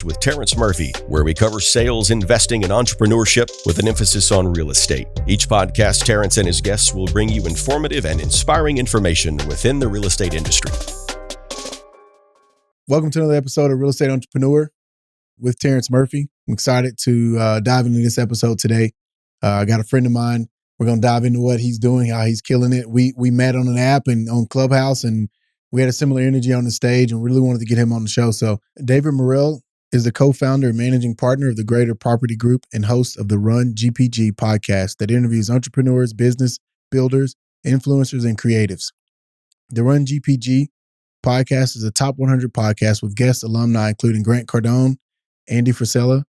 with Terrence Murphy, where we cover sales, investing, and entrepreneurship with an emphasis on real estate. Each podcast, Terrence and his guests will bring you informative and inspiring information within the real estate industry. Welcome to another episode of Real Estate Entrepreneur with Terrence Murphy. I'm excited to dive into this episode today. I got a friend of mine. We're going to dive into what he's doing, how he's killing it. We met on an app and on Clubhouse, and we had a similar energy on the stage, and really wanted to get him on the show. So David Morrell is the co-founder and managing partner of the Greater Property Group and host of the Run GPG podcast that interviews entrepreneurs, business builders, influencers, and creatives. The Run GPG podcast is a top 100 podcast with guest alumni including Grant Cardone, Andy Frisella,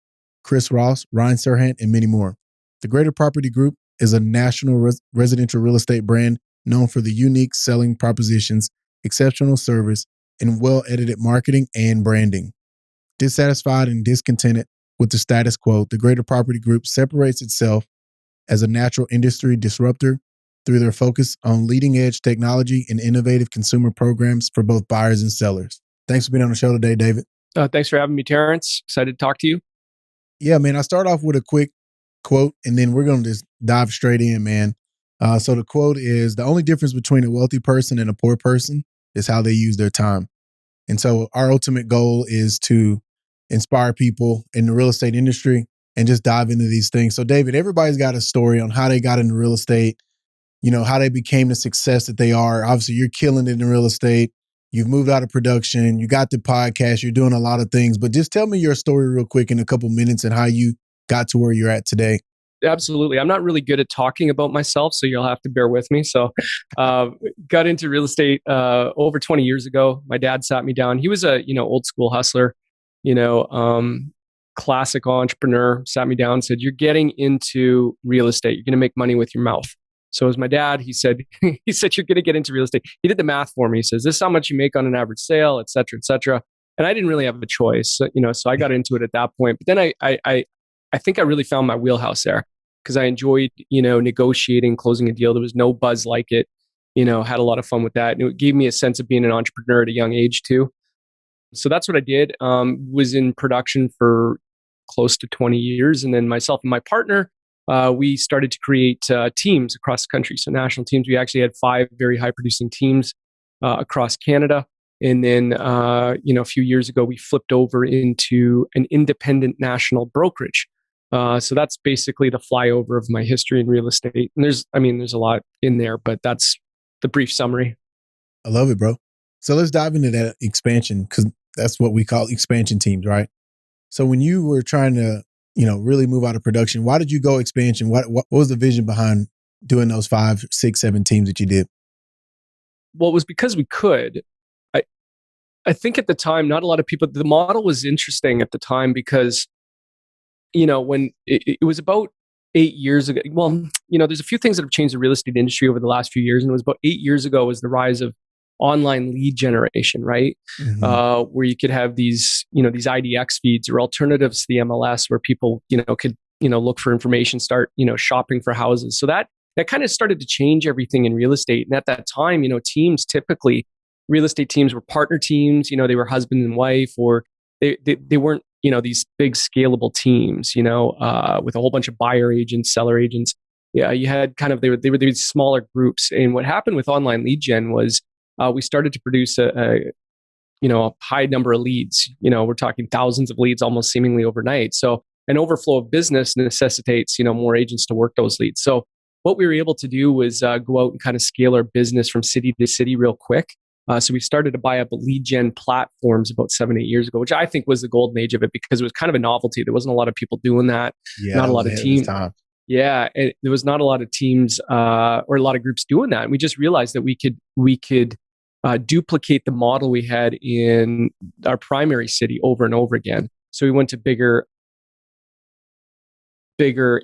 Chris Ross, Ryan Serhant, and many more. The Greater Property Group is a national residential real estate brand known for the unique selling propositions, exceptional service, and well-edited marketing and branding. Dissatisfied and discontented with the status quo, the Greater Property Group separates itself as a natural industry disruptor through their focus on leading-edge technology and innovative consumer programs for both buyers and sellers. Thanks for being on the show today, David. Thanks for having me, Terrence. Excited to talk to you. Yeah, man, I start off with a quick quote, and then we're going to just dive straight in, man. So the quote is, the only difference between a wealthy person and a poor person is how they use their time. And so our ultimate goal is to inspire people in the real estate industry and just dive into these things. So David, everybody's got a story on how they got into real estate, you know, how they became the success that they are. Obviously, you're killing it in real estate. You've moved out of production. You got the podcast. You're doing a lot of things. But just tell me your story real quick in a couple minutes and how you got to where you're at today. Absolutely. I'm not really good at talking about myself, so you'll have to bear with me. So got into real estate over 20 years ago. My dad sat me down. He was a, old school hustler, classic entrepreneur, sat me down and said, you're getting into real estate. You're going to make money with your mouth. So as my dad, he said, you're going to get into real estate. He did the math for me. He says, this is how much you make on an average sale, et cetera, et cetera. And I didn't really have a choice, so I got into it at that point. But then I think I really found my wheelhouse there because I enjoyed, negotiating, closing a deal. There was no buzz like it, had a lot of fun with that. And it gave me a sense of being an entrepreneur at a young age too. So that's what I did. Was in production for close to 20 years. And then myself and my partner, we started to create teams across the country. So national teams. We actually had 5 very high producing teams across Canada. And then, a few years ago, we flipped over into an independent national brokerage. So that's basically the flyover of my history in real estate. And there's a lot in there, but that's the brief summary. I love it, bro. So let's dive into that expansion, because that's what we call expansion teams, right? So when you were trying to, really move out of production, why did you go expansion? What was the vision behind doing those 5, 6, 7 teams that you did? Well, it was because we could. I think at the time, not a lot of people, the model was interesting at the time because, when it was about 8 years ago, well, there's a few things that have changed the real estate industry over the last few years. And it was about 8 years ago was the rise of online lead generation, right? Mm-hmm. Where you could have these IDX feeds or alternatives to the MLS where people, could, look for information, start, shopping for houses. So that kind of started to change everything in real estate. And at that time, teams typically, real estate teams were partner teams, they were husband and wife, or they weren't, these big scalable teams, with a whole bunch of buyer agents, seller agents. Yeah, you had kind of, they were these smaller groups. And what happened with online lead gen was we started to produce a high number of leads. We're talking thousands of leads almost seemingly overnight. So an overflow of business necessitates, more agents to work those leads. So what we were able to do was go out and kind of scale our business from city to city real quick. So we started to buy up lead gen platforms about 7-8 years ago, which I think was the golden age of it because it was kind of a novelty. There wasn't a lot of people doing that. Yeah, not a lot of teams. Yeah, there was not a lot of teams or a lot of groups doing that. And we just realized that we could duplicate the model we had in our primary city over and over again. So we went to bigger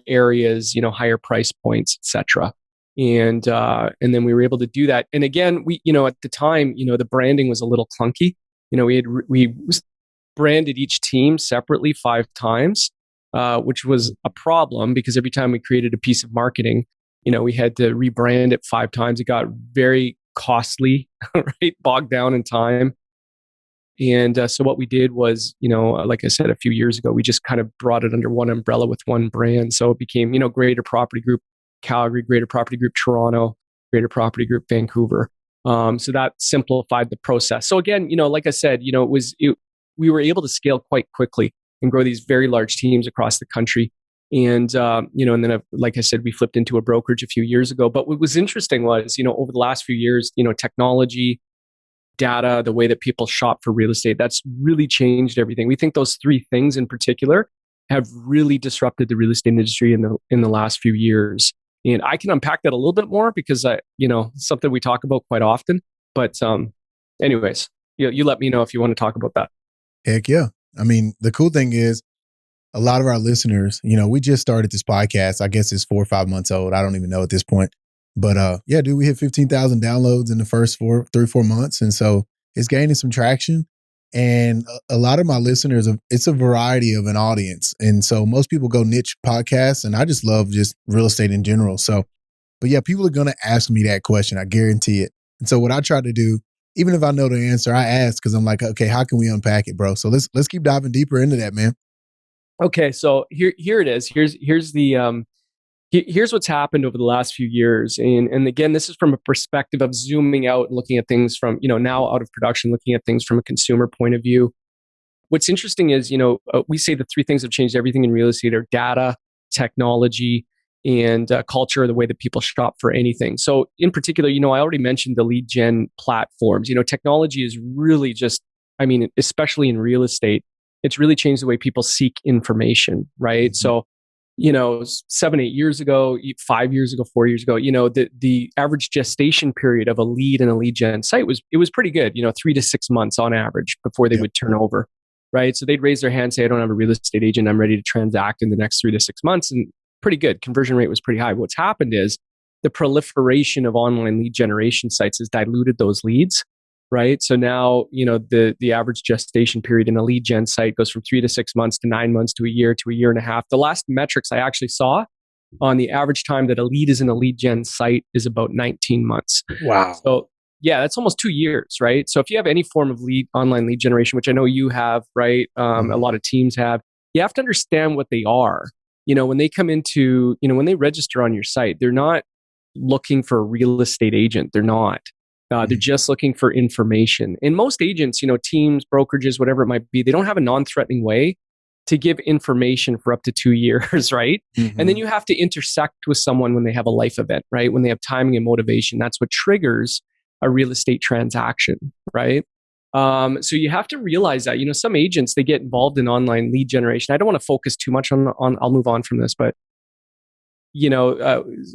areas, higher price points, etc. And then we were able to do that. And again, we, at the time, the branding was a little clunky. We branded each team separately 5 times, which was a problem because every time we created a piece of marketing, we had to rebrand it 5 times. It got very costly, right? Bogged down in time. And so what we did was, like I said, a few years ago, we just kind of brought it under one umbrella with one brand. So it became, Greater Property Group Calgary, Greater Property Group Toronto, Greater Property Group Vancouver. So that simplified the process. So again, like I said, we were able to scale quite quickly and grow these very large teams across the country. And, and then, like I said, we flipped into a brokerage a few years ago. But what was interesting was, over the last few years, technology, data, the way that people shop for real estate, that's really changed everything. We think those three things in particular have really disrupted the real estate industry in the last few years. And I can unpack that a little bit more because something we talk about quite often. But anyways, you let me know if you want to talk about that. Heck yeah. I mean, the cool thing is a lot of our listeners, we just started this podcast. I guess it's 4 or 5 months old. I don't even know at this point. But yeah, dude, we hit 15,000 downloads in the first 3 or 4 months. And so it's gaining some traction. And a lot of my listeners, it's a variety of an audience. And so most people go niche podcasts, and I just love just real estate in general. So, but yeah, people are going to ask me that question. I guarantee it. And so what I try to do, even if I know the answer, I ask because I'm like, okay, how can we unpack it, bro? So let's keep diving deeper into that, man. Okay, so here it is. Here's what's happened over the last few years. And again, this is from a perspective of zooming out and looking at things from, now out of production, looking at things from a consumer point of view. What's interesting is, we say the three things that have changed everything in real estate are data, technology, and culture, the way that people shop for anything. So in particular, I already mentioned the lead gen platforms. Technology is really just, especially in real estate, it's really changed the way people seek information, right? Mm-hmm. So 7, 8 years ago, 5 years ago, 4 years ago, the average gestation period of a lead and a lead gen site was pretty good, 3 to 6 months on average before they would turn over, right? So they'd raise their hand, say, I don't have a real estate agent, I'm ready to transact in the next 3 to 6 months. And pretty good. Conversion rate was pretty high. What's happened is the proliferation of online lead generation sites has diluted those leads, right? So now, the average gestation period in a lead gen site goes from 3 to 6 months to 9 months to a year and a half. The last metrics I actually saw on the average time that a lead is in a lead gen site is about 19 months. Wow. So yeah, that's almost 2 years, right? So if you have any form of online lead generation, which I know you have, right? A lot of teams have, you have to understand what they are. When they come into, when they register on your site, they're not looking for a real estate agent. They're not. They're just looking for information. And most agents, teams, brokerages, whatever it might be, they don't have a non-threatening way to give information for up to 2 years, right? Mm-hmm. And then you have to intersect with someone when they have a life event, right? When they have timing and motivation. That's what triggers a real estate transaction, right? So you have to realize that, some agents, they get involved in online lead generation. I don't want to focus too much on I'll move on from this, but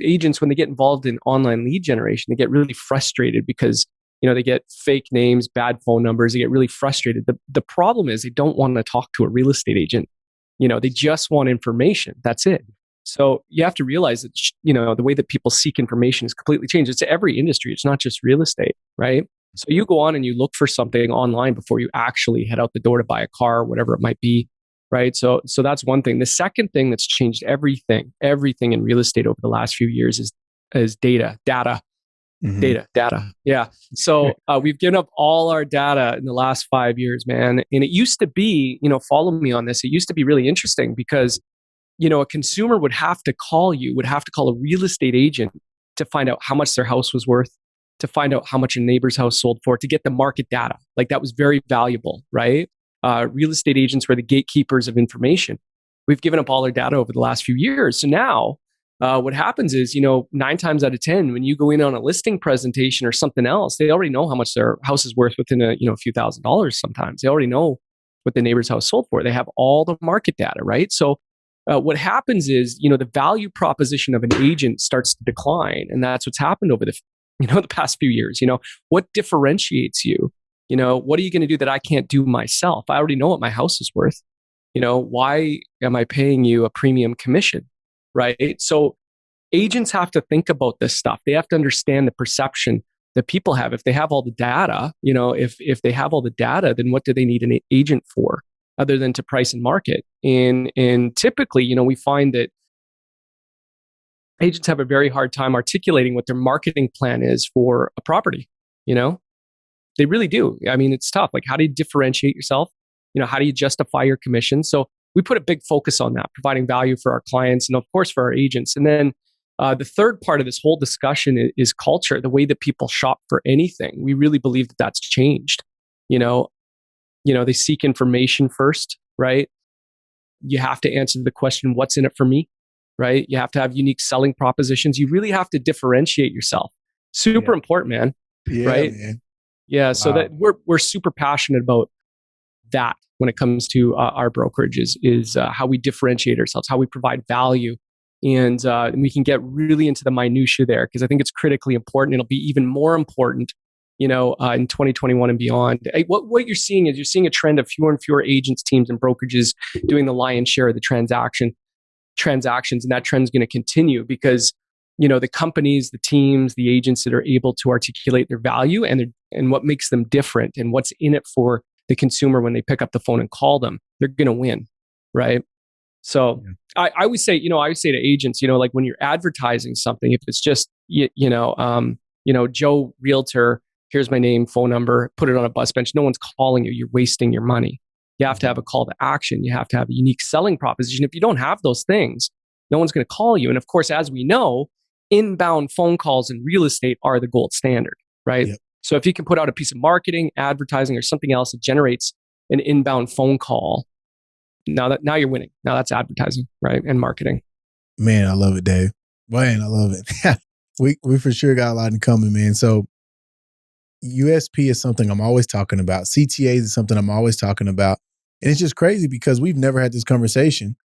agents, when they get involved in online lead generation, they get really frustrated because, they get fake names, bad phone numbers. They get really frustrated. The problem is they don't want to talk to a real estate agent. They just want information. That's it. So you have to realize that, the way that people seek information has completely changed. It's every industry. It's not just real estate, right? So you go on and you look for something online before you actually head out the door to buy a car, whatever it might be. Right. So that's one thing. The second thing that's changed everything in real estate over the last few years is data. Mm-hmm. Data. Yeah. So we've given up all our data in the last 5 years, man. And it used to be, follow me on this. It used to be really interesting because, a consumer would have to call a real estate agent to find out how much their house was worth, to find out how much a neighbor's house sold for, to get the market data. Like that was very valuable, right? Real estate agents were the gatekeepers of information. We've given up all our data over the last few years. So now what happens is, 9 times out of 10, when you go in on a listing presentation or something else, they already know how much their house is worth within a few $1,000s sometimes. They already know what the neighbor's house sold for. They have all the market data, right? So what happens is, the value proposition of an agent starts to decline. And that's what's happened over the past few years. What differentiates you? What are you going to do that I can't do myself? I already know what my house is worth. Why am I paying you a premium commission? Right. So agents have to think about this stuff. They have to understand the perception that people have. If they have all the data, if they have all the data, then what do they need an agent for other than to price and market? And typically, we find that agents have a very hard time articulating what their marketing plan is for a property, They really do. I mean, it's tough. Like, how do you differentiate yourself? How do you justify your commission? So we put a big focus on that, providing value for our clients and of course for our agents. And then the third part of this whole discussion is culture, the way that people shop for anything. We really believe that that's changed. They seek information first, right? You have to answer the question, what's in it for me, right? You have to have unique selling propositions. You really have to differentiate yourself. Super important, man. Yeah, right? man. Yeah. Wow. So that we're super passionate about that when it comes to our brokerage is how we differentiate ourselves, how we provide value. And we can get really into the minutia there because I think it's critically important. It'll be even more important, in 2021 and beyond. What you're seeing is you're seeing a trend of fewer and fewer agents, teams, and brokerages doing the lion's share of the transactions, and that trend's going to continue because the companies, the teams, the agents that are able to articulate their value and what makes them different and what's in it for the consumer when they pick up the phone and call them, they're going to win, right? So I always say, to agents, like when you're advertising something, if it's just, Joe Realtor, here's my name, phone number, put it on a bus bench. No one's calling you. You're wasting your money. You have to have a call to action. You have to have a unique selling proposition. If you don't have those things, no one's going to call you. And of course, as we know, inbound phone calls in real estate are the gold standard, right? Yep. So if you can put out a piece of marketing, advertising, or something else that generates an inbound phone call, now you're winning. Now that's advertising, right? And marketing. Man, I love it, Dave. Man, I love it. we for sure got a lot in common, man. So USP is something I'm always talking about. CTAs is something I'm always talking about. And it's just crazy because we've never had this conversation.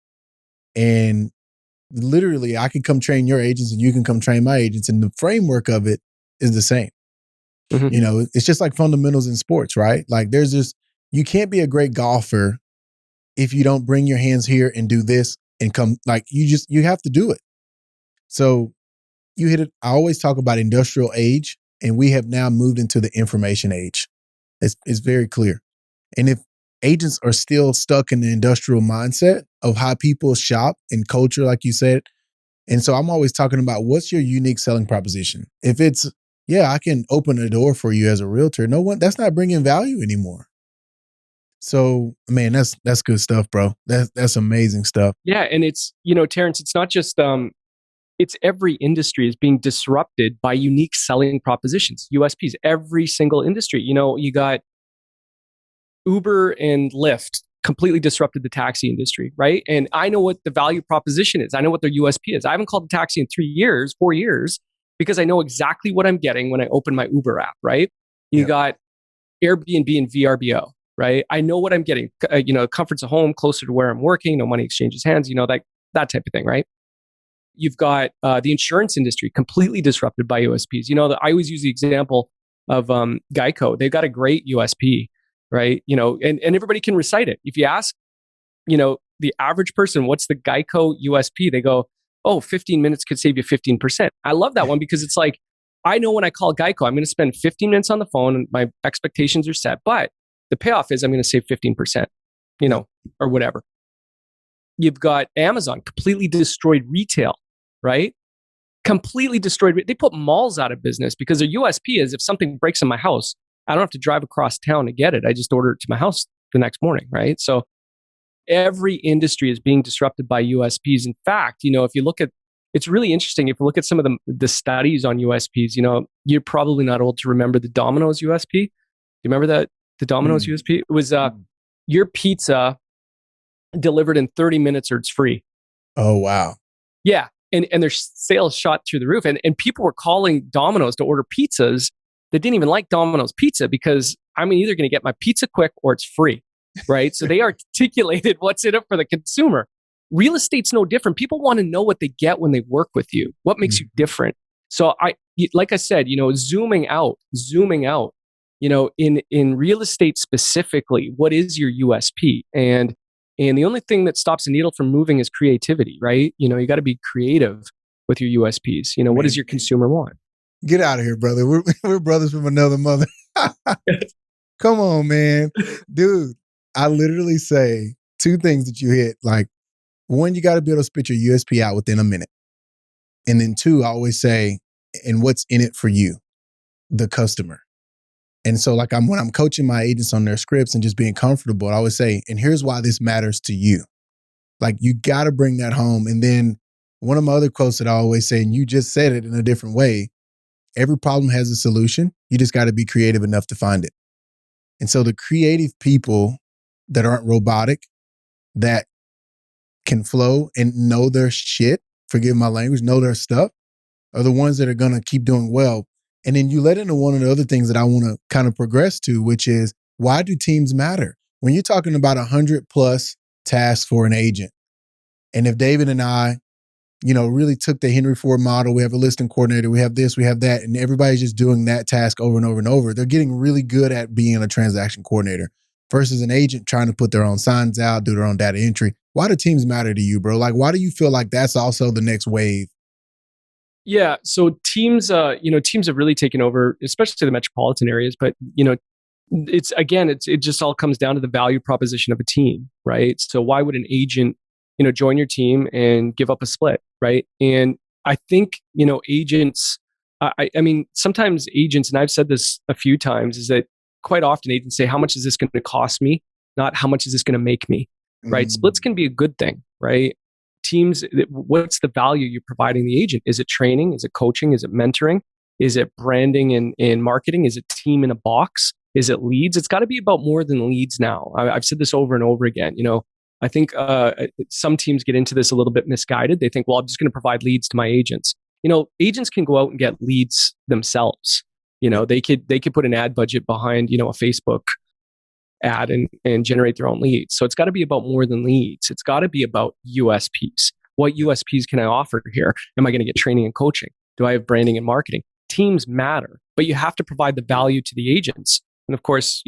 And literally, I can come train your agents and you can come train my agents. And the framework of it is the same. Mm-hmm. It's just like fundamentals in sports, right? Like you can't be a great golfer if you don't bring your hands here and do this and come, like you have to do it. So you hit it. I always talk about industrial age, and we have now moved into the information age. It's very clear. And if agents are still stuck in the industrial mindset of how people shop and culture, like you said, and so I'm always talking about what's your unique selling proposition. If it's, I can open a door for you as a realtor. That's not bringing value anymore. So, man, that's good stuff, bro. That's amazing stuff. Yeah. And it's, Terrence, it's not just, it's every industry is being disrupted by unique selling propositions, USPs, every single industry. You got Uber and Lyft completely disrupted the taxi industry, right? And I know what the value proposition is. I know what their USP is. I haven't called a taxi in 4 years, because I know exactly what I'm getting when I open my Uber app, right? You got Airbnb and VRBO, right? I know what I'm getting, comfort's a home closer to where I'm working, no money exchanges hands, that type of thing, right? You've got the insurance industry completely disrupted by USPs. I always use the example of Geico. They've got a great USP, right? And everybody can recite it. If you ask, the average person, what's the Geico USP? They go, 15 minutes could save you 15%. I love that one because it's like, I know when I call Geico, I'm going to spend 15 minutes on the phone and my expectations are set, but the payoff is I'm going to save 15%, or whatever. You've got Amazon completely destroyed retail, right? Completely destroyed. They put malls out of business because their USP is if something breaks in my house, I don't have to drive across town to get it. I just order it to my house the next morning, right? So every industry is being disrupted by USPs. In fact, if you look at, it's really interesting. If you look at some of the studies on USPs, you're probably not old to remember the Domino's USP. Do you remember that? The Domino's USP? It was your pizza delivered in 30 minutes or it's free. Oh, wow. Yeah. And their sales shot through the roof. And people were calling Domino's to order pizzas that didn't even like Domino's pizza because I'm either going to get my pizza quick or it's free, right? So they articulated what's in it for the consumer. Real estate's no different. People want to know what they get when they work with you. What makes you different? So like I said, zooming out, in real estate specifically, what is your USP? And the only thing that stops a needle from moving is creativity, right? You got to be creative with your USPs. What does your consumer want? Get out of here, brother. We're brothers from another mother. Come on, man. Dude, I literally say two things that you hit. Like, one, you got to be able to spit your USP out within a minute. And then two, I always say, and what's in it for you? The customer. And so like when I'm coaching my agents on their scripts and just being comfortable, I always say, and here's why this matters to you. Like you got to bring that home. And then one of my other quotes that I always say, and you just said it in a different way, every problem has a solution. You just got to be creative enough to find it. And so the creative people that aren't robotic, that can flow and know their shit, forgive my language, know their stuff, are the ones that are going to keep doing well. And then you let into one of the other things that I want to kind of progress to, which is, why do teams matter? When you're talking about 100 plus tasks for an agent, and if David and I, really took the Henry Ford model, we have a listing coordinator, we have this, we have that, and everybody's just doing that task over and over and over, they're getting really good at being a transaction coordinator versus an agent trying to put their own signs out, do their own data entry. Why do teams matter to you, bro? Like, why do you feel like that's also the next wave? Yeah. So teams have really taken over, especially the metropolitan areas. But it just all comes down to the value proposition of a team, right? So why would an agent, join your team and give up a split, right? And I think agents. I mean, sometimes agents, and I've said this a few times, is that quite often agents say, "How much is this going to cost me?" Not "How much is this going to make me?" Right? Splits can be a good thing, right? Teams, what's the value you're providing the agent? Is it training? Is it coaching? Is it mentoring? Is it branding and marketing? Is it team in a box? Is it leads? It's got to be about more than leads now. I've said this over and over again. I think some teams get into this a little bit misguided. They think, well, I'm just going to provide leads to my agents. Agents can go out and get leads themselves. They could put an ad budget behind, a Facebook ad and generate their own leads. So it's got to be about more than leads. It's got to be about USPs. What USPs can I offer here? Am I going to get training and coaching? Do I have branding and marketing? Teams matter, but you have to provide the value to the agents. And of course,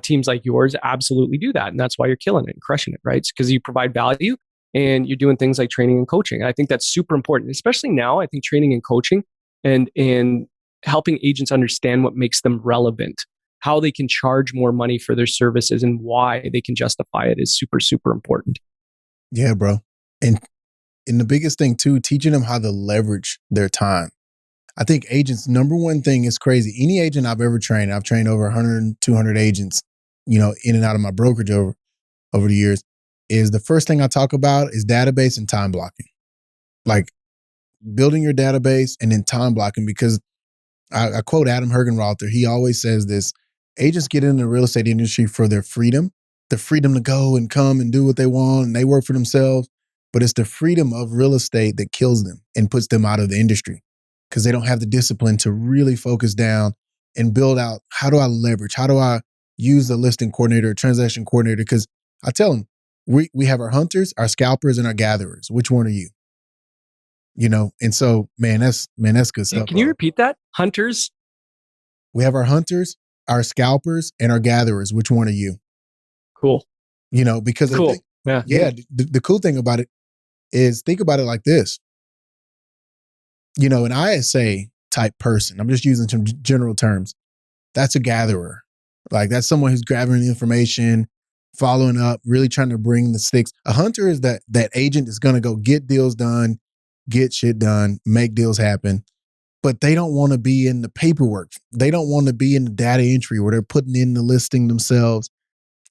teams like yours absolutely do that. And that's why you're killing it and crushing it, right? It's because you provide value and you're doing things like training and coaching. And I think that's super important, especially now. I think training and coaching and helping agents understand what makes them relevant, how they can charge more money for their services and why they can justify it is super, super important. Yeah, bro. And the biggest thing too, teaching them how to leverage their time. I think agents, number one thing is crazy. Any agent I've ever trained, I've trained over 100, 200 agents, in and out of my brokerage over the years, is the first thing I talk about is database and time blocking. Like building your database and then time blocking, because I quote Adam Hergenrother. He always says this: agents get in the real estate industry for their freedom, the freedom to go and come and do what they want, and they work for themselves. But it's the freedom of real estate that kills them and puts them out of the industry, because they don't have the discipline to really focus down and build out, how do I leverage? How do I use the listing coordinator, transaction coordinator? Because I tell them, we have our hunters, our scalpers, and our gatherers. Which one are you? And so, man, that's good stuff. Can you repeat that? Hunters? We have our hunters, our scalpers, and our gatherers. Which one are you? Cool. Because cool. The cool thing about it is, think about it like this. An ISA type person, I'm just using some general terms, that's a gatherer. Like that's someone who's gathering the information, following up, really trying to bring the sticks. A hunter is that agent is going to go get deals done, get shit done, make deals happen. But they don't want to be in the paperwork. They don't want to be in the data entry where they're putting in the listing themselves.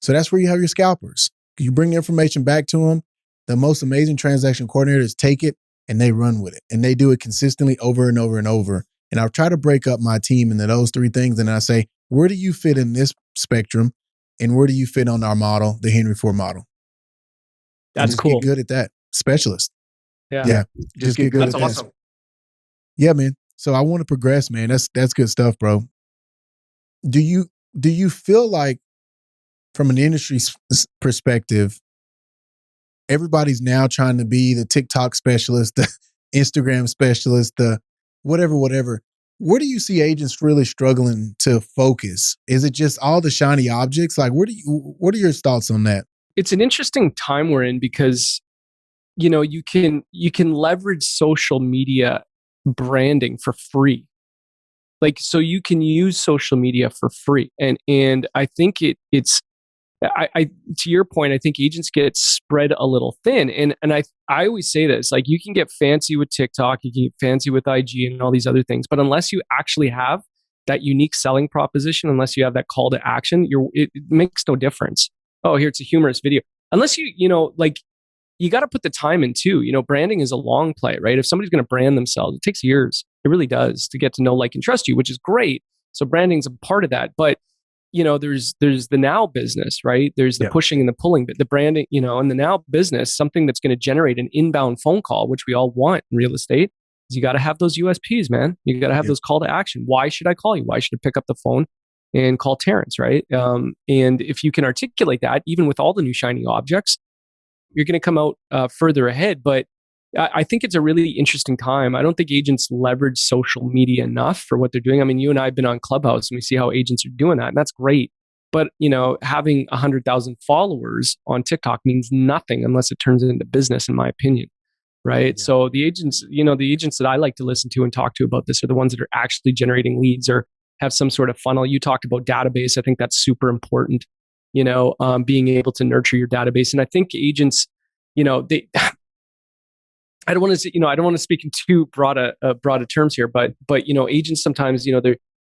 So that's where you have your scalpers. You bring the information back to them. The most amazing transaction coordinators take it and they run with it. And they do it consistently over and over and over. And I'll try to break up my team into those three things. And I say, where do you fit in this spectrum? And where do you fit on our model, the Henry Ford model? That's cool. Get good at that. Specialist. Yeah. Just get good That's at awesome. that. Yeah, man. So I want to progress, man. That's good stuff, bro. Do you feel like, from an industry perspective, everybody's now trying to be the TikTok specialist, the Instagram specialist, the whatever. Where do you see agents really struggling to focus? Is it just all the shiny objects? Like, what are your thoughts on that? It's an interesting time we're in because, you can leverage social media branding for free. Like, so you can use social media for free. And I think it's to your point, I think agents get spread a little thin. And I always say this, like, you can get fancy with TikTok, you can get fancy with IG and all these other things, but unless you actually have that unique selling proposition, unless you have that call to action, it makes no difference. Oh, here, it's a humorous video. Unless like, you got to put the time in too. Branding is a long play, right? If somebody's going to brand themselves, it takes years. It really does, to get to know, like, and trust you, which is great. So branding's a part of that. But, there's the now business, right? There's the pushing and the pulling, but the branding, in the now business, something that's going to generate an inbound phone call, which we all want in real estate, is you got to have those USPs, man. You got to have those call to action. Why should I call you? Why should I pick up the phone and call Terrence, right? And if you can articulate that, even with all the new shiny objects, you're going to come out further ahead. But I think it's a really interesting time. I don't think agents leverage social media enough for what they're doing. I mean, you and I have been on Clubhouse and we see how agents are doing that, and that's great. But, having 100,000 followers on TikTok means nothing unless it turns into business, in my opinion. Right. Yeah. So the agents that I like to listen to and talk to about this are the ones that are actually generating leads or have some sort of funnel. You talked about database. I think that's super important, being able to nurture your database. And I think agents, I don't want to speak in too broad terms here, but agents sometimes,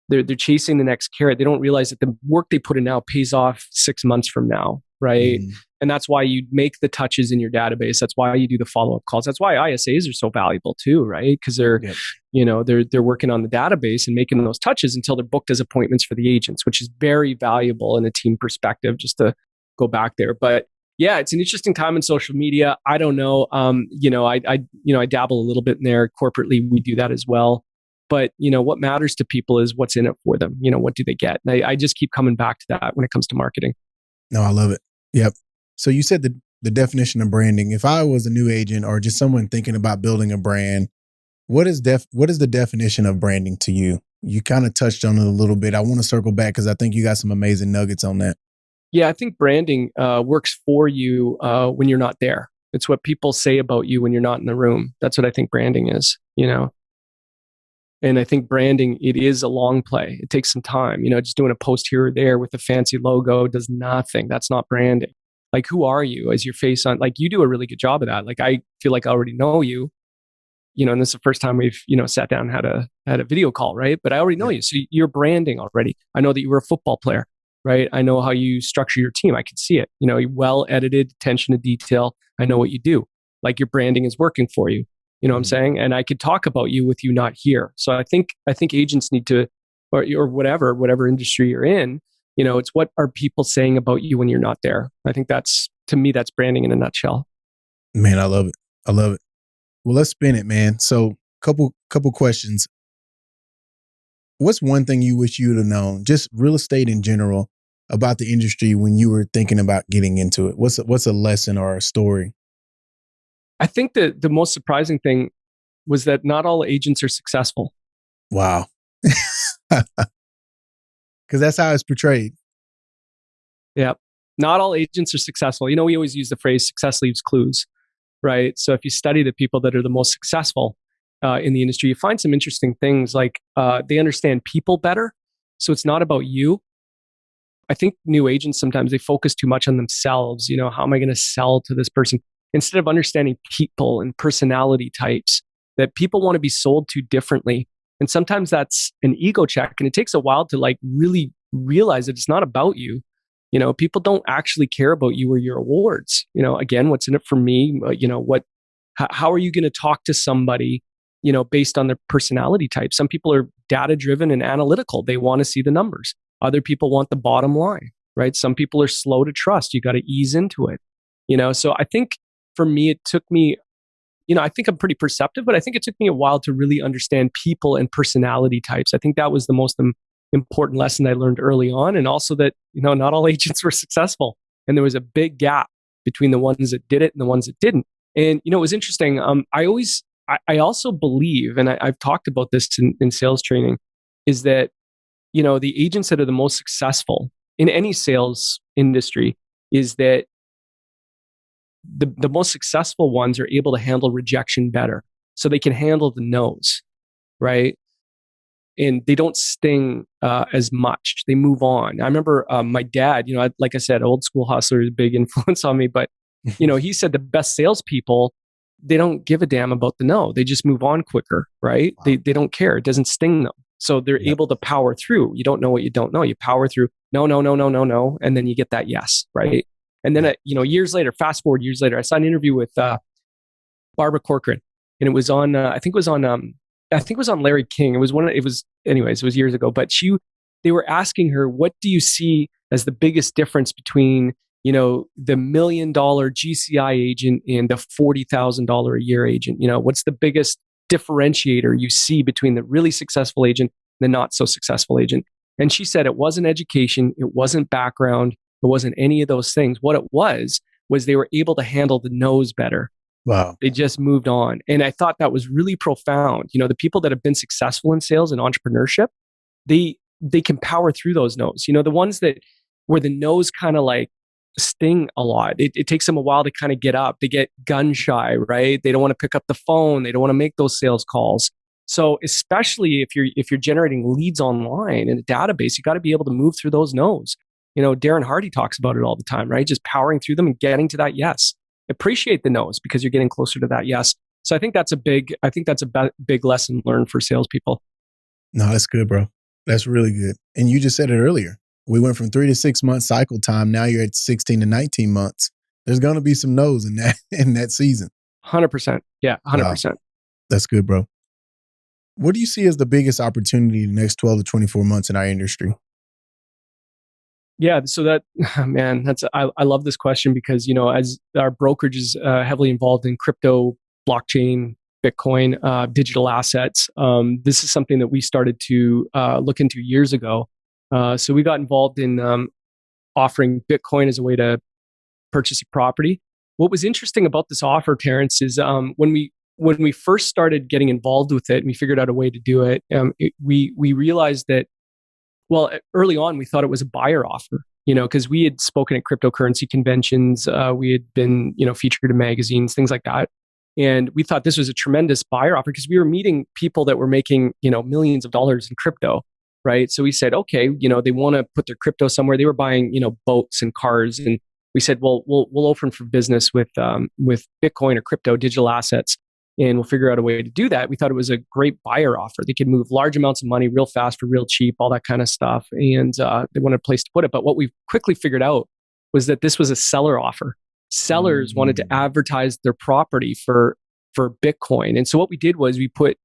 they're chasing the next carrot. They don't realize that the work they put in now pays off 6 months from now, right? Mm. And that's why you make the touches in your database. That's why you do the follow-up calls. That's why ISAs are so valuable too, right? Because they're working on the database and making those touches until they're booked as appointments for the agents, which is very valuable in a team perspective, just to go back there. But yeah, it's an interesting time in social media. I don't know. I dabble a little bit in there. Corporately, we do that as well. But, what matters to people is what's in it for them. What do they get? And I just keep coming back to that when it comes to marketing. No, I love it. Yep. So you said the definition of branding. If I was a new agent or just someone thinking about building a brand, what is the definition of branding to you? You kind of touched on it a little bit. I want to circle back because I think you got some amazing nuggets on that. Yeah, I think branding works for you when you're not there. It's what people say about you when you're not in the room. That's what I think branding is, And I think branding, it is a long play. It takes some time. Just doing a post here or there with a fancy logo does nothing. That's not branding. Like, who are you as your face on? Like, you do a really good job of that. Like, I feel like I already know you, and this is the first time we've, sat down and had a video call, right? But I already know you. So you're branding already. I know that you were a football player, right? I know how you structure your team. I can see it. You're well edited, attention to detail. I know what you do. Like, your branding is working for you. You know what I'm saying? And I could talk about you with you not here. So I think agents need to, or whatever industry you're in, it's what are people saying about you when you're not there? I think to me, that's branding in a nutshell. Man, I love it. I love it. Well, let's spin it, man. So couple questions. What's one thing you wish you would have known, just real estate in general, about the industry when you were thinking about getting into it? What's a lesson or a story? I think that the most surprising thing was that not all agents are successful. Wow. Because that's how it's portrayed. Yeah. Not all agents are successful. We always use the phrase success leaves clues, right? So if you study the people that are the most successful in the industry, you find some interesting things like they understand people better. So it's not about you. I think new agents, sometimes they focus too much on themselves. How am I going to sell to this person? Instead of understanding people and personality types that people want to be sold to differently. And sometimes that's an ego check. And it takes a while to really realize that it's not about you. People don't actually care about you or your awards. Again, what's in it for me? How are you going to talk to somebody, based on their personality type? Some people are data driven and analytical. They want to see the numbers. Other people want the bottom line, right? Some people are slow to trust. You got to ease into it. So I think for me, it took me, I think I'm pretty perceptive, but I think it took me a while to really understand people and personality types. I think that was the most important lesson I learned early on. And also that, not all agents were successful. And there was a big gap between the ones that did it and the ones that didn't. And, it was interesting. I also believe, and I've talked about this in sales training, is that, the agents that are the most successful in any sales industry is that the most successful ones are able to handle rejection better. So they can handle the no's, right? And they don't sting as much. They move on. I remember my dad, like I said, old school hustler is a big influence on me, but, he said the best salespeople, they don't give a damn about the no. They just move on quicker, right? Wow. They don't care. It doesn't sting them. So they're able to power through. You don't know what you don't know. You power through. No, no, no, no, no, no. And then you get that yes, right? And then, years later, fast forward years later, I saw an interview with Barbara Corcoran, and it was on, I think it was on Larry King. It was years ago, but they were asking her, what do you see as the biggest difference between, the $1 million GCI agent and the $40,000 a year agent? What's the biggest differentiator you see between the really successful agent and the not so successful agent? And she said it wasn't education, it wasn't background, it wasn't any of those things. What it was they were able to handle the no's better. Wow. They just moved on. And I thought that was really profound. The people that have been successful in sales and entrepreneurship, they can power through those no's. The ones where the no's kind of like sting a lot. It takes them a while to kind of get up. They get gun shy, right? They don't want to pick up the phone. They don't want to make those sales calls. So especially if you're generating leads online in a database, you got to be able to move through those no's. Darren Hardy talks about it all the time, right? Just powering through them and getting to that yes. Appreciate the no's because you're getting closer to that yes. So I think that's a big lesson learned for salespeople. No, that's good, bro. That's really good. And you just said it earlier. We went from 3 to 6 months cycle time. Now you're at 16 to 19 months. There's going to be some no's in that season. 100%. Yeah, 100%. Wow. That's good, bro. What do you see as the biggest opportunity in the next 12 to 24 months in our industry? Yeah, so I love this question because, as our brokerage is heavily involved in crypto, blockchain, Bitcoin, digital assets, this is something that we started to look into years ago. So we got involved in offering Bitcoin as a way to purchase a property. What was interesting about this offer, Terrence, is when we first started getting involved with it and we figured out a way to do it, we realized that, well, early on, we thought it was a buyer offer, because we had spoken at cryptocurrency conventions. We had been, featured in magazines, things like that. And we thought this was a tremendous buyer offer because we were meeting people that were making, millions of dollars in crypto, right? So we said, okay, they want to put their crypto somewhere. They were buying, boats and cars. And we said, well, we'll open for business with Bitcoin or crypto digital assets. And we'll figure out a way to do that. We thought it was a great buyer offer. They could move large amounts of money real fast for real cheap, all that kind of stuff. And they wanted a place to put it. But what we quickly figured out was that this was a seller offer. Sellers wanted to advertise their property for Bitcoin. And so what we did was we put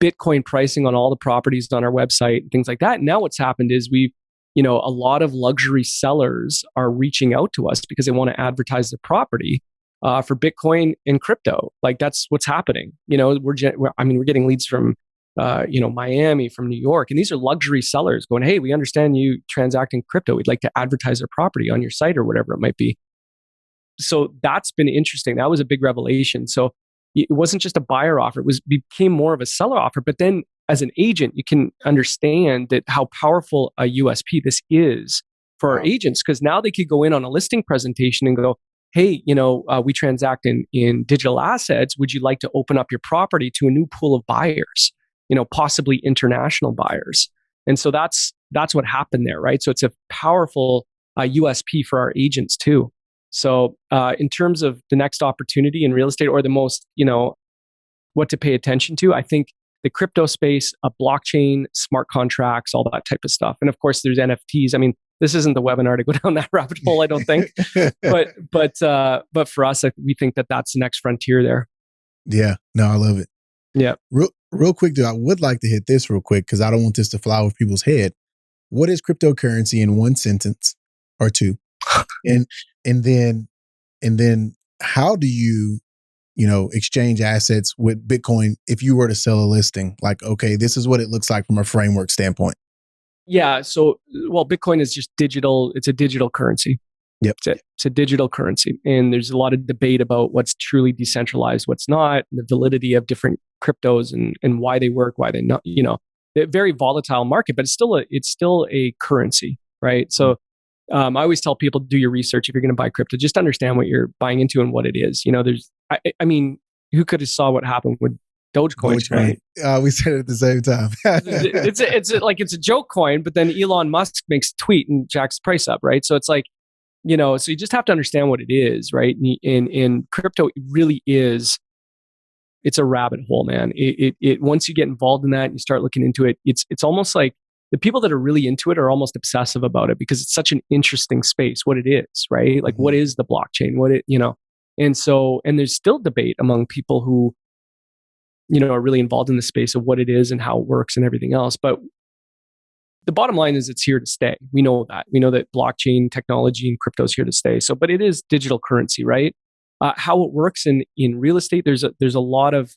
Bitcoin pricing on all the properties on our website and things like that. And now what's happened is a lot of luxury sellers are reaching out to us because they want to advertise their property for Bitcoin and crypto. Like that's what's happening. We're getting leads from, Miami, from New York, and these are luxury sellers going, hey, we understand you transact in crypto. We'd like to advertise our property on your site or whatever it might be. So that's been interesting. That was a big revelation. So it wasn't just a buyer offer. It became more of a seller offer. But then as an agent, you can understand that how powerful a USP this is for our agents, because now they could go in on a listing presentation and go, hey, we transact in digital assets. Would you like to open up your property to a new pool of buyers, possibly international buyers? And so that's what happened there, right? So it's a powerful USP for our agents too. So in terms of the next opportunity in real estate or the most, what to pay attention to, I think the crypto space, blockchain, smart contracts, all that type of stuff. And of course, there's NFTs. I mean, this isn't the webinar to go down that rabbit hole, I don't think. but for us, we think that that's the next frontier there. Yeah, no, I love it. Yeah. Real quick, though, I would like to hit this real quick because I don't want this to fly over people's head. What is cryptocurrency in one sentence or two? and then how do you exchange assets with Bitcoin if you were to sell a listing? Like, okay, this is what it looks like from a framework standpoint. Yeah. So, Bitcoin is just digital. It's a digital currency. Yep. It's a digital currency. And there's a lot of debate about what's truly decentralized, what's not, the validity of different cryptos and why they work, why they not, a very volatile market, but it's still a currency, right? So I always tell people, do your research. If you're going to buy crypto, just understand what you're buying into and what it is. Who could have saw what happened with Dogecoin, right? We said it at the same time. it's a joke coin, but then Elon Musk makes a tweet and jacks the price up, right? So it's like, so you just have to understand what it is, right? And crypto really is it's a rabbit hole, man. It once you get involved in that and you start looking into it, it's almost like the people that are really into it are almost obsessive about it because it's such an interesting space, what it is, right? Like what is the blockchain? And there's still debate among people who, are really involved in the space of what it is and how it works and everything else. But the bottom line is it's here to stay. We know that. We know that blockchain technology and crypto is here to stay. So, but it is digital currency, right? How it works in real estate, there's a lot of,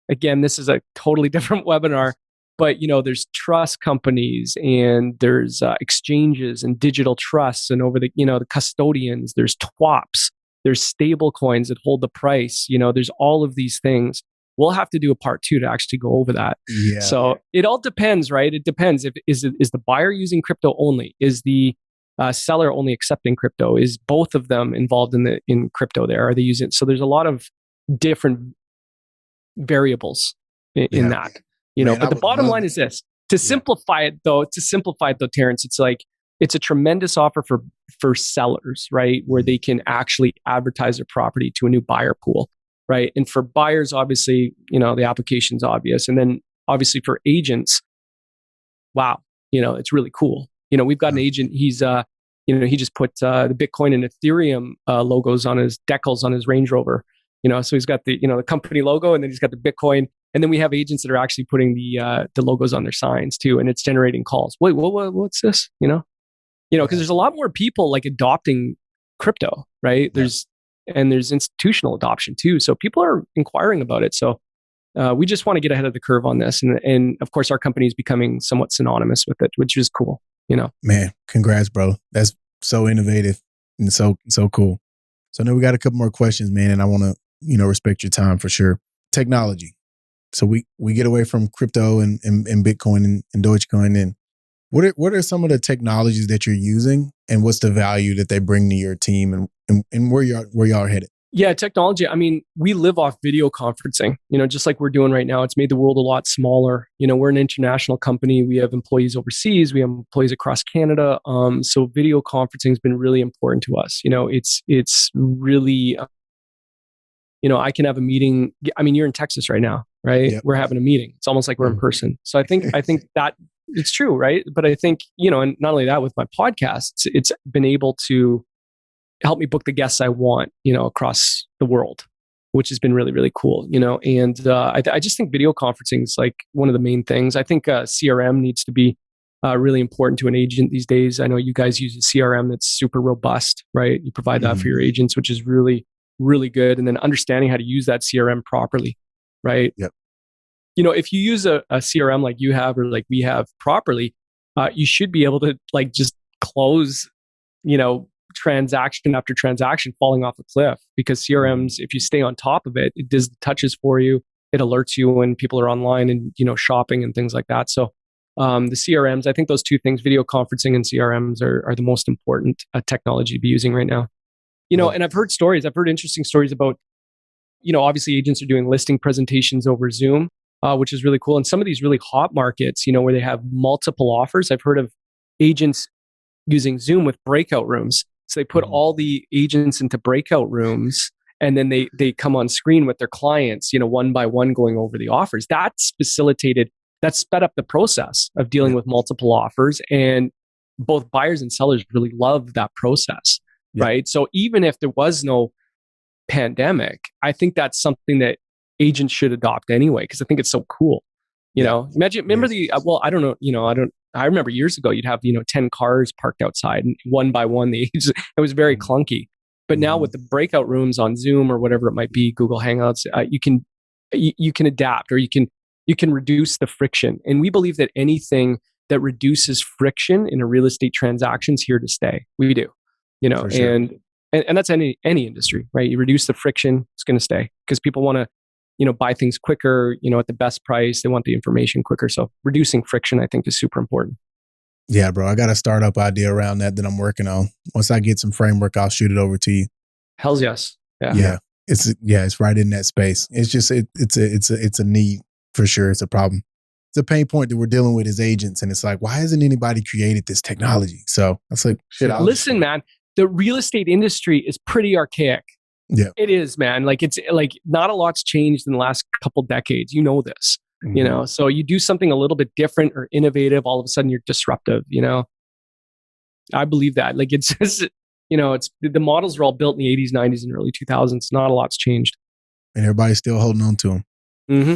again, this is a totally different webinar, but there's trust companies and there's exchanges and digital trusts and over the custodians, there's TWAPs, there's stable coins that hold the price, there's all of these things. We'll have to do a part 2 to actually go over that. Yeah. So it all depends, right? It depends. Is the buyer using crypto only? Is the seller only accepting crypto? Is both of them involved in crypto there? Are they using it? So there's a lot of different variables in that. Man, but the bottom line is this. To simplify it though, Terrence, it's a tremendous offer for sellers, right? Where they can actually advertise their property to a new buyer pool. Right. And for buyers, obviously, the application's obvious. And then obviously for agents, wow, it's really cool. We've got an agent, he's, he just put the Bitcoin and Ethereum logos on his decals on his Range Rover. So he's got the company logo and then he's got the Bitcoin. And then we have agents that are actually putting the logos on their signs too. And it's generating calls. Wait, what's this? Because there's a lot more people like adopting crypto, right? There's institutional adoption too. So people are inquiring about it. So we just want to get ahead of the curve on this. And of course, our company is becoming somewhat synonymous with it, which is cool. Man, congrats, bro. That's so innovative and so cool. So now we got a couple more questions, man. And I want to, respect your time for sure. Technology. So we get away from crypto and Bitcoin and Dogecoin. And what are some of the technologies that you're using and what's the value that they bring to your team and where y'all are headed? Yeah, technology. I mean, we live off video conferencing, just like we're doing right now. It's made the world a lot smaller. We're an international company. We have employees overseas. We have employees across Canada. So video conferencing has been really important to us. It's really, I can have a meeting. I mean, you're in Texas right now, right? Yep. We're having a meeting. It's almost like we're in person. So I think that it's true, right? But I think, and not only that, with my podcast, it's been able to help me book the guests I want, across the world, which has been really, really cool, and I just think video conferencing is like one of the main things. I think CRM needs to be really important to an agent these days. I know you guys use a CRM that's super robust, right? You provide that for your agents, which is really, really good. And then understanding how to use that CRM properly, right? Yep. If you use a CRM like you have or like we have properly, you should be able to like just close, transaction after transaction falling off a cliff, because CRMs, if you stay on top of it, it does the touches for you. It alerts you when people are online and, shopping and things like that. So the CRMs, I think those two things, video conferencing and CRMs are the most important technology to be using right now. And I've heard interesting stories about, obviously agents are doing listing presentations over Zoom, which is really cool. And some of these really hot markets, where they have multiple offers, I've heard of agents using Zoom with breakout rooms. So they put all the agents into breakout rooms and then they come on screen with their clients, one by one going over the offers. That sped up the process of dealing with multiple offers. And both buyers and sellers really love that process, right? So even if there was no pandemic, I think that's something that agents should adopt anyway, because I think it's so cool. Remember I remember years ago, you'd have, 10 cars parked outside and one by one, it was very clunky. But now with the breakout rooms on Zoom or whatever it might be, Google Hangouts, you can adapt, or you can reduce the friction. And we believe that anything that reduces friction in a real estate transaction is here to stay. We do, Sure. And that's any industry, right? You reduce the friction, it's going to stay because people want to, buy things quicker, at the best price. They want the information quicker. So reducing friction, I think, is super important. Yeah, bro. I got a startup idea around that I'm working on. Once I get some framework, I'll shoot it over to you. Hells yes. Yeah. It's right in that space. It's just, it's a need for sure. It's a problem. It's a pain point that we're dealing with as agents. And it's like, why hasn't anybody created this technology? So I was like, shit. Listen, man, the real estate industry is pretty archaic. Yeah. It is, man. Like it's like not a lot's changed in the last couple decades. You know this, you know. So you do something a little bit different or innovative, all of a sudden you're disruptive, you know. I believe that. Like it's just, you know, it's the models were all built in the 80s, 90s, and early 2000s. Not a lot's changed. And everybody's still holding on to them. Mm-hmm.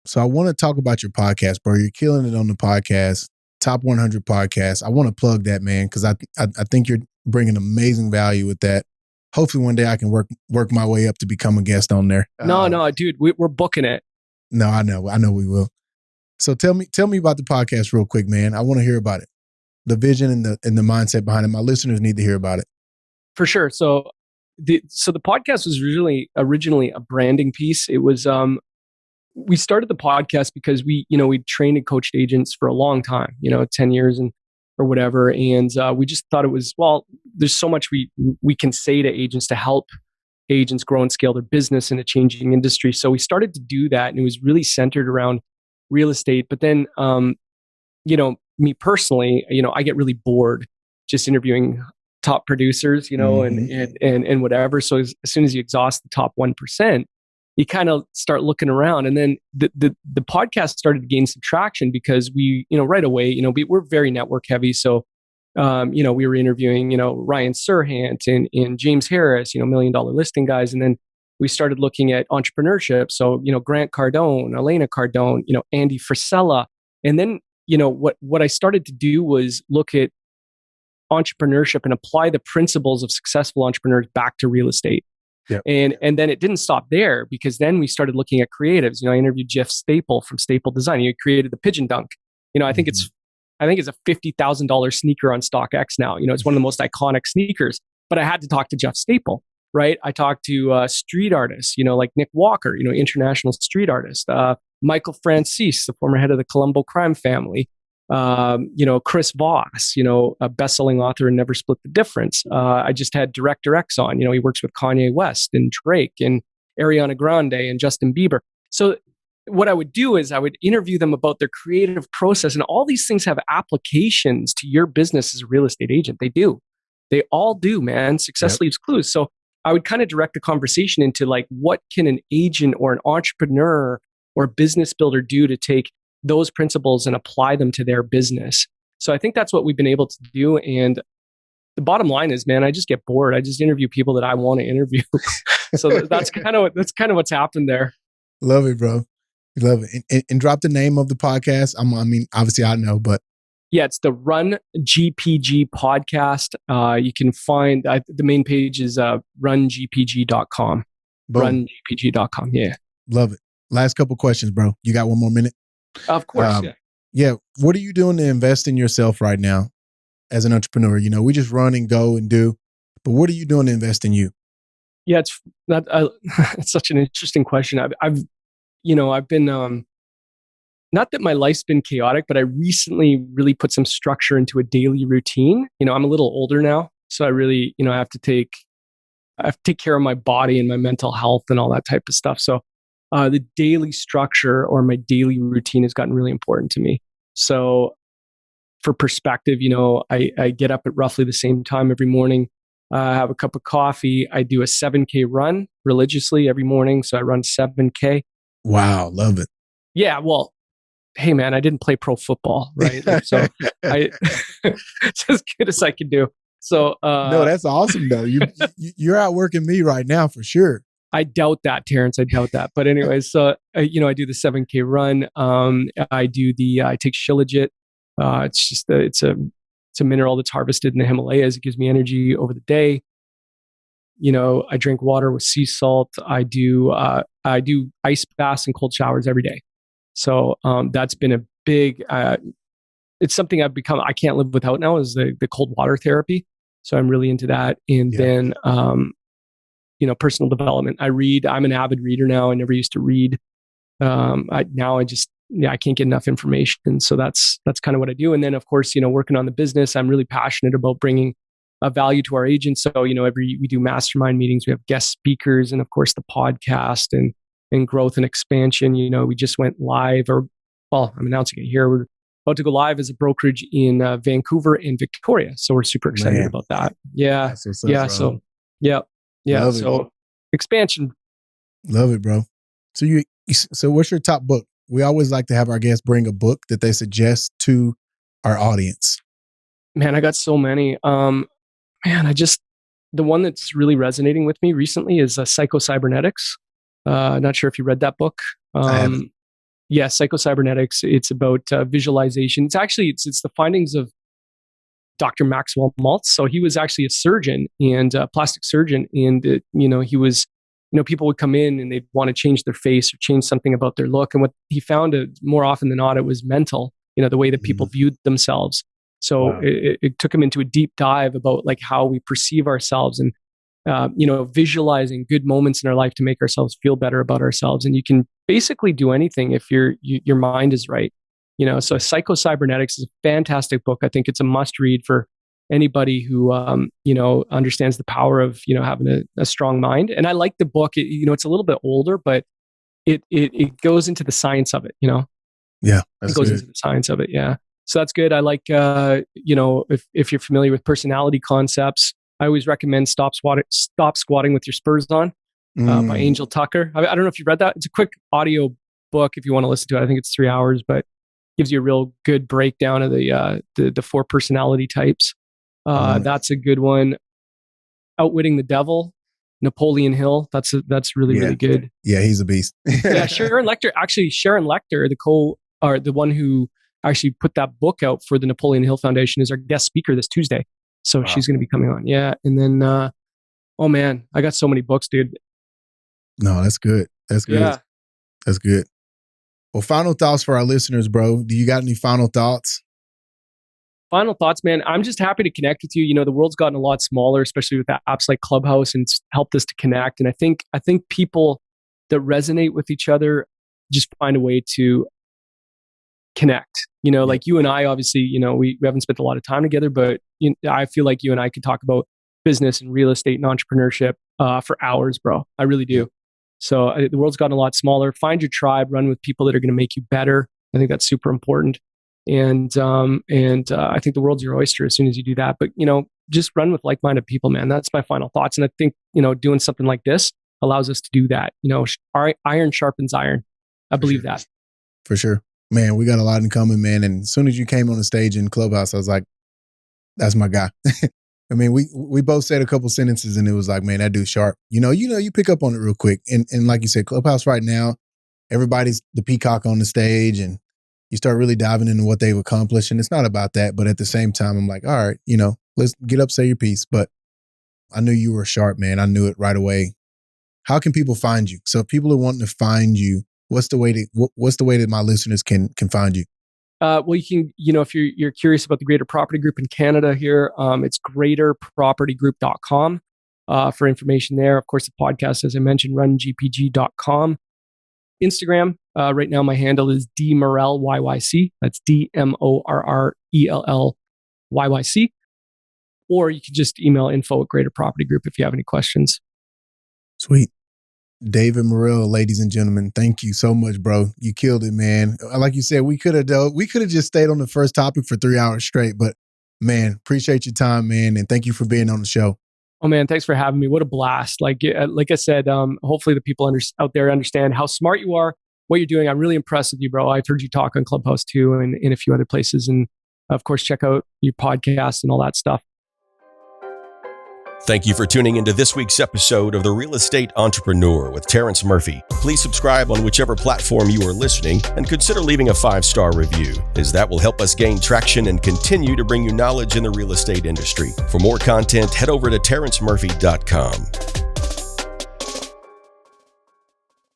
So I want to talk about your podcast, bro. You're killing it on the podcast, Top 100 podcast. I want to plug that, man, because I think you're bringing amazing value with that. Hopefully one day I can work my way up to become a guest on there. No, dude, we're booking it. No, I know we will. So tell me about the podcast real quick, man. I want to hear about it. The vision and the mindset behind it. My listeners need to hear about it. For sure. So the podcast was originally a branding piece. It was we started the podcast because we trained and coached agents for a long time, 10 years or whatever. And we just thought it was, well, there's so much we can say to agents to help agents grow and scale their business in a changing industry. So we started to do that, and it was really centered around real estate. But then, me personally, I get really bored just interviewing top producers, and whatever. So as soon as you exhaust the top 1%, you kind of start looking around. And then the podcast started to gain some traction because we, right away, we're very network heavy. So, we were interviewing, Ryan Serhant and James Harris, $1 million listing guys. And then we started looking at entrepreneurship. So, Grant Cardone, Elena Cardone, Andy Frisella. And then, what I started to do was look at entrepreneurship and apply the principles of successful entrepreneurs back to real estate. Yep. And then it didn't stop there, because then we started looking at creatives. I interviewed Jeff Staple from Staple Design. He created the Pigeon Dunk. I think it's a $50,000 sneaker on StockX now. It's one of the most iconic sneakers. But I had to talk to Jeff Staple, right? I talked to street artists, like Nick Walker, international street artist. Michael Francis, the former head of the Colombo crime family. Chris Voss, a best-selling author and Never Split the Difference. I just had Director X on. He works with Kanye West and Drake and Ariana Grande and Justin Bieber. So what I would do is I would interview them about their creative process, and all these things have applications to your business as a real estate agent. They do. They all do, man. Success leaves clues. So I would kind of direct the conversation into like, what can an agent or an entrepreneur or a business builder do to take those principles and apply them to their business. So I think that's what we've been able to do. And the bottom line is, man, I just get bored. I just interview people that I want to interview. So that's kind of what's happened there. Love it, bro. Love it. And drop the name of the podcast. Obviously I know, but yeah, it's the Run GPG podcast. You can find the main page is rungpg.com. Rungpg.com. Yeah. Love it. Last couple questions, bro. You got one more minute? Of course, yeah. Yeah. What are you doing to invest in yourself right now as an entrepreneur? We just run and go and do, but what are you doing to invest in you? Yeah, it's such an interesting question. I've been, not that my life's been chaotic, but I recently really put some structure into a daily routine. I'm a little older now, so I really, I have to take care of my body and my mental health and all that type of stuff. So the daily structure or my daily routine has gotten really important to me. So for perspective, I get up at roughly the same time every morning. I have a cup of coffee. I do a 7K run religiously every morning. So I run 7K. Wow. Love it. Yeah. Well, hey man, I didn't play pro football, right? So it's as good as I can do. So no, that's awesome though. You're outworking me right now for sure. I doubt that, Terrence. I doubt that. But anyways, so I do the 7K run. I take Shilajit. It's a mineral that's harvested in the Himalayas. It gives me energy over the day. I drink water with sea salt. I do ice baths and cold showers every day. So that's been a big. It's something I've become. I can't live without now. Is the cold water therapy. So I'm really into that. And then personal development. I read. I'm an avid reader now. I never used to read. I can't get enough information. So that's kind of what I do. And then of course, working on the business, I'm really passionate about bringing a value to our agents. So, we do mastermind meetings, we have guest speakers, and of course the podcast and growth and expansion. We just went live, I'm announcing it here. We're about to go live as a brokerage in Vancouver and Victoria. So we're super excited about that. Yeah. Yeah. So, yeah. Yeah. Love it. So expansion. Love it, bro. So what's your top book? We always like to have our guests bring a book that they suggest to our audience. Man, I got so many. The one that's really resonating with me recently is Psycho-Cybernetics. Not sure if you read that book. I haven't. Yeah, Psycho-Cybernetics. It's about visualization. It's the findings of Dr. Maxwell Maltz. So he was actually a surgeon and a plastic surgeon. And, he was, people would come in and they'd want to change their face or change something about their look. And what he found more often than not, it was mental, the way that people viewed themselves. So Wow. it took him into a deep dive about like how we perceive ourselves and, visualizing good moments in our life to make ourselves feel better about ourselves. And you can basically do anything if your mind is right. So Psycho-Cybernetics is a fantastic book. I think it's a must read for anybody who, understands the power of, having a strong mind. And I like the book. It's a little bit older, but it goes into the science of it, Yeah. It goes into the science of it. Yeah. So that's good. I like, if you're familiar with personality concepts, I always recommend Stop Squatting with Your Spurs On by Angel Tucker. I don't know if you read that. It's a quick audio book if you want to listen to it. I think it's 3 hours, but gives you a real good breakdown of the 4 personality types. That's a good one. Outwitting the Devil, Napoleon Hill. That's really, really good. Yeah, he's a beast. Yeah, Sharon Lecter, the one who actually put that book out for the Napoleon Hill Foundation, is our guest speaker this Tuesday. So she's going to be coming on. Yeah. And then, oh man, I got so many books, dude. No, that's good. That's good. Yeah. That's good. Well, final thoughts for our listeners, bro. Do you got any final thoughts? Final thoughts, man. I'm just happy to connect with you. The world's gotten a lot smaller, especially with apps like Clubhouse, and it's helped us to connect. And I think people that resonate with each other just find a way to connect. Like you and I, obviously, we haven't spent a lot of time together, but I feel like you and I could talk about business and real estate and entrepreneurship for hours, bro. I really do. So the world's gotten a lot smaller. Find your tribe, run with people that are going to make you better. I think that's super important. And I think the world's your oyster as soon as you do that. But, just run with like-minded people, man. That's my final thoughts. And I think, doing something like this allows us to do that. Iron sharpens iron. I believe that. For sure. Man, we got a lot in common, man. And as soon as you came on the stage in Clubhouse, I was like, that's my guy. I mean, we both said a couple sentences and it was like, man, that dude's sharp. You pick up on it real quick. And like you said, Clubhouse right now, everybody's the peacock on the stage and you start really diving into what they've accomplished. And it's not about that. But at the same time, I'm like, all right, let's get up, say your piece. But I knew you were sharp, man. I knew it right away. How can people find you? So if people are wanting to find you, what's the way that my listeners can find you? Well, you can, if you're curious about the Greater Property Group in Canada here, it's greaterpropertygroup.com for information there. Of course, the podcast, as I mentioned, rungpg.com. Instagram, right now my handle is dmorrell YYC. That's DMORRELLYYC. Or you can just email info@Greater Property Group if you have any questions. Sweet. David Morrell, ladies and gentlemen, thank you so much, bro. You killed it, man. Like you said, we could have just stayed on the first topic for 3 hours straight, but man, appreciate your time, man. And thank you for being on the show. Oh man, thanks for having me. What a blast. Like I said, hopefully the people out there understand how smart you are, what you're doing. I'm really impressed with you, bro. I've heard you talk on Clubhouse too, and in a few other places. And of course, check out your podcast and all that stuff. Thank you for tuning into this week's episode of The Real Estate Entrepreneur with Terrence Murphy. Please subscribe on whichever platform you are listening and consider leaving a 5-star review, as that will help us gain traction and continue to bring you knowledge in the real estate industry. For more content, head over to terrencemurphy.com.